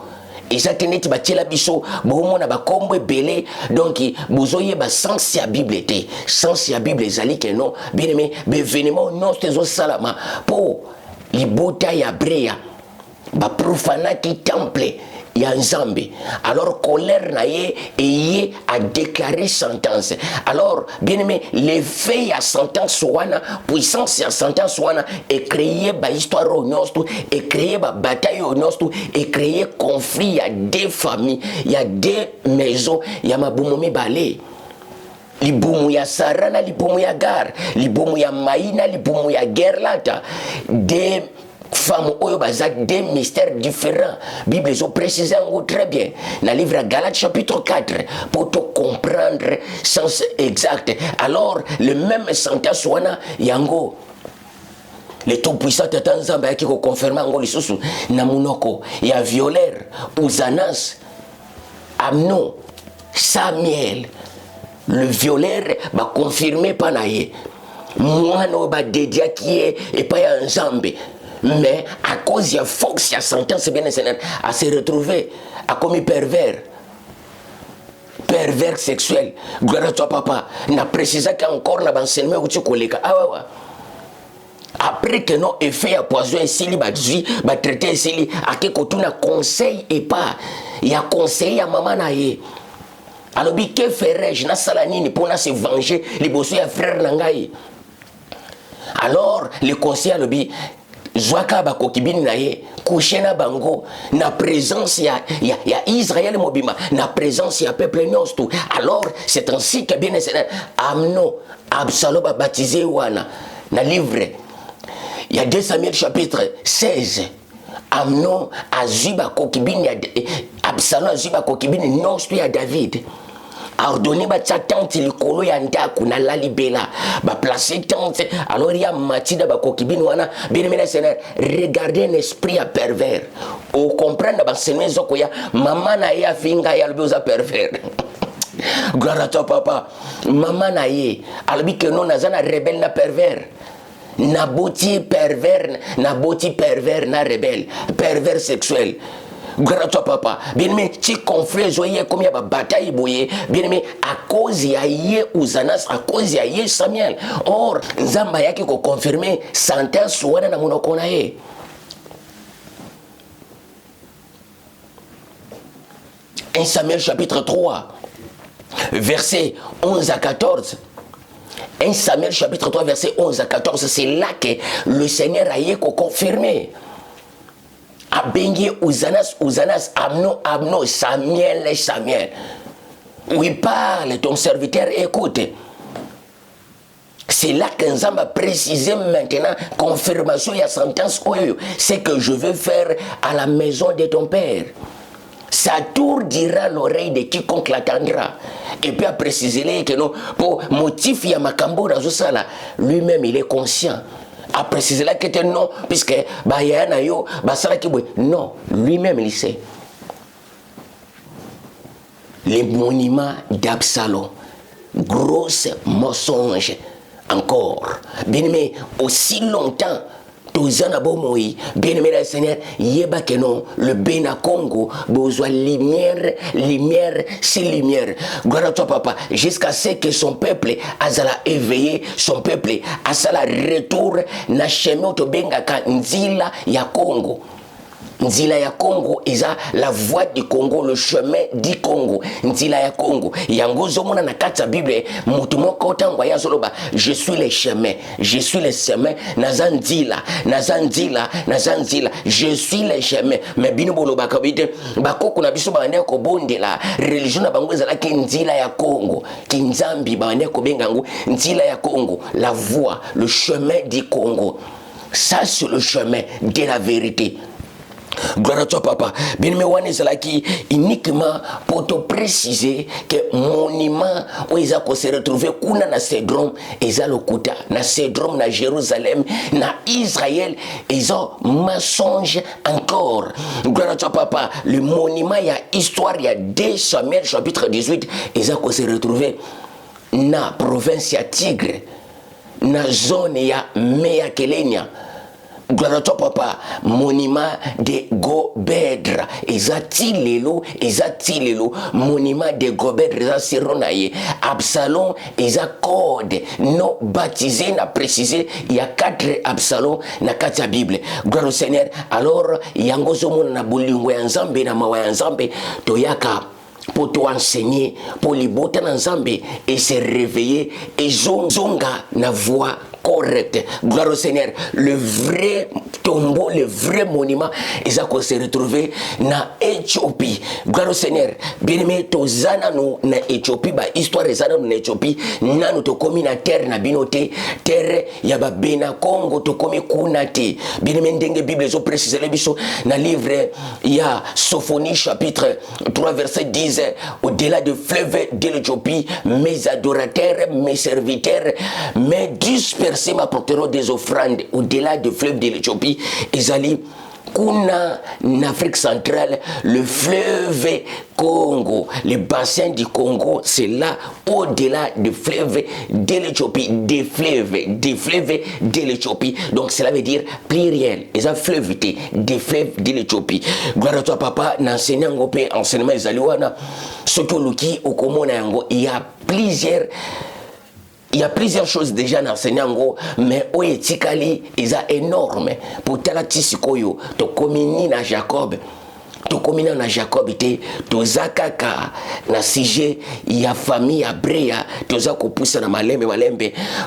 Speaker 1: eza teneti batiela biso bomona bakombo ebele donc bozoye ba sens ya Bible te sens ya Bible ezali ke non bien aimé bévénement non tezo salama po libota ya breya ba profanaki temple ya Nzambe. Alors colère na ye et ye a déclaré sentence. Alors bien aimé l'effet ya sentence wana puissance ya sentence wana et créer ba histoire onostu et créer ba bataille onostu et créer conflit ya deux familles, ya deux maisons, ya mabumu mibale. Libumu ya Sarana, libumu ya Gar, libumu ya Maïna, libumu ya Gerlata. Des femmes oyo baza des mystères différents. Bible ont précisé très bien. Dans le livre Galates chapitre 4 pour te comprendre sens exact. Alors le même sentence wana yango le tout-puissant tata Nzambe qui confirme ngo lisusu na munoko ya violeur Uzanas Amnon Samuel le violeur va confirmer par naie moi no ba dédia qui est et pas ya Nzambe. Mais à cause de la force, il y a sentence bien à se retrouver à commis pervers sexuel. Gloire à toi papa. N'a précisé qu'encore la enseignement où tu colles. Après que non effet à poison ici, va traiter ici, à quel côté on a conseil et pas. Il y a conseil à maman naïe. Alors que ferais-je na salanini pour se venger les bossus à frère nangaï. Alors le conseil à l'obi Zwaka bakokibini na ye coucher na bango na présence ya Israël mobima na présence ya peuple nyonso. Alors c'est ainsi que bien Amnon Absalom a baptisé wana na livre il y a 2 Samuel chapitre 16 Amnon azuba kokibini Absalom azuba kokibini nyonso ya David ordonné ba tante likolo ya ndaku na la libela ba placer tante alors il y a matida ba kokibini wana bien aimé Seigneur regardez un esprit à pervers au comprendre ba semaine zoko ya mama na ya finga ya loza pervers. Gloire à toi papa mama na ye albi que non nazana rebelle na pervers na boti pervers na rebelle pervers sexuel. Gloire à toi papa. Bien aimé, tu confrères joyeux comme il y a une bataille boye. Bien aimé, à cause y a yé Uzanas, à cause y a yé Samuel. Or, Nzamba yaki ko confirmer sentence wana na monoko na ye. 1 Samuel chapitre 3 verset 11 à 14. 1 Samuel chapitre 3 verset 11 à 14, c'est là que le Seigneur a yé ko confirmer. Abengi Uzanas, Amnon, Samuel. Oui, parle, ton serviteur écoute. C'est là que nous avons précisé maintenant, confirmation et sentence, c'est que je veux faire à la maison de ton père. Sa tour dira l'oreille de quiconque l'attendra. Et puis à préciser que non, pour motif, il y a Makambo Razosala, lui-même il est conscient. A préciser là que non, puisque non, lui-même il sait. Les monuments d'Absalom, grosse mensonge encore. Bien mais aussi longtemps tozana bomoi bien-aimé dans le Seigneur yeba que non le Bénin Congo besoin lumière c'est lumière. Gloire à toi papa jusqu'à ce que son peuple azala éveillé, son peuple azala retour na chemin to bengaka nzila ya Congo. Nzila ya Congo eza la voie du Congo, le chemin du Congo. Nzila ya Congo yango zomona na kati ya Bible mutu moko tango ya zoloba je suis le chemin, je suis le chemin naza nzila je suis le chemin. Mais bino boloba kabite bakoko na biso bande ko bondela religion na bango ezala ki nzila ya Congo kinzambi bande ko bengango nzila ya Congo, la voie, le chemin du Congo. Ça c'est le chemin de la vérité. Gloire à toi papa. Bien aimé wana ezalaki uniquement pour te préciser que monument où ils ont se retrouvé kuna na Cédrom ezalokuta na Cédrom na Jérusalem na Israël ils ont mensonge encore. Gloire à toi papa. Le monument il y a histoire il y a 2 Samuel chapitre 18 ils ont se retrouvé na province ya Tigre na zone ya Mea Kelenia. Gloire à toi papa, monument de Gobedra, ezati lelo, monument de Gobedra, eza seronaye, Absalom, eza code, non baptisé, n'a précisé, il y a 4 Absalom, na 4 Bible. Gloire au Seigneur, alors, yango zomo na bolingo ya Nzambe, na mawa ya Nzambe, toyaka, pour t'enseigner, pour les botter ensemble et se réveiller et zonga na voix correcte. Gloire au Seigneur. Le vrai tombeau, le vrai monument, ils ont se retrouvé na Éthiopie. Gloire au Seigneur. Bien aimé, tozana no na Éthiopie, ba histoire zana no na Éthiopie, nanu to komi na terre na binote, terre ya ba Bénin Congo to komi kunate. Bien aimé ndenge Bible zo préciser le biso na livre ya Sophonie chapitre 3 verset 10. Au-delà du fleuve de l'Éthiopie, mes adorateurs, mes serviteurs, mes dispersés m'apporteront des offrandes. Au-delà du fleuve de l'Éthiopie, Ezali, Kuna, en Afrique centrale, le fleuve Congo, le bassin du Congo, c'est là, au-delà du fleuve de l'Éthiopie, des fleuves de l'Éthiopie. Donc cela veut dire pluriel, les fleuves des fleuves de l'Éthiopie. Gloire à toi papa, n'enseignant enseignement Ezaliwana, ce que l'ouki au Komona yango, il y a plusieurs choses déjà dans Senyango, mais oyetikali is énorme. Pour tala tisikoyo, to komini na Jacob. To komina na Jacob ite tozakaka na sujet ya famille ya Brea tozako poussa na malembe.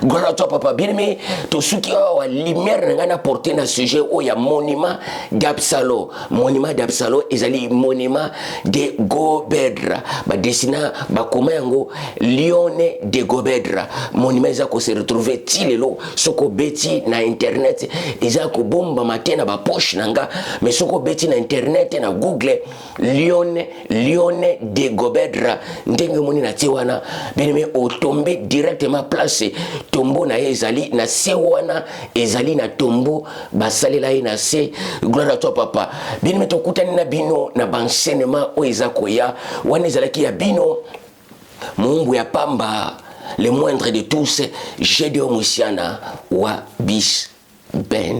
Speaker 1: Gloire à toi papa bien-aimé, to suki wa lumière ngana porter na sujet o ya monument d'Absalom. Monument d'Absalom ezali monument de Gobedra. Ba desina ba komango Lione de Gobedra. Monument ezako se retrouver tilelo soko beti na internet ezako bomba matena ba poche nanga mais soko beti na internet na Google Lione de Gobedra ndenge moni na tiwana bien-aimé o tomber directement placé tombeau na ezali na sewana ezali na tombeau basalela na se. Gloire à toi papa. Bien-aimé to kutani na bino na bansenement o ezakoya wana ezalaki ya bino Mungu ya pamba le moindre de tous Gédéon Musiana wa bis ben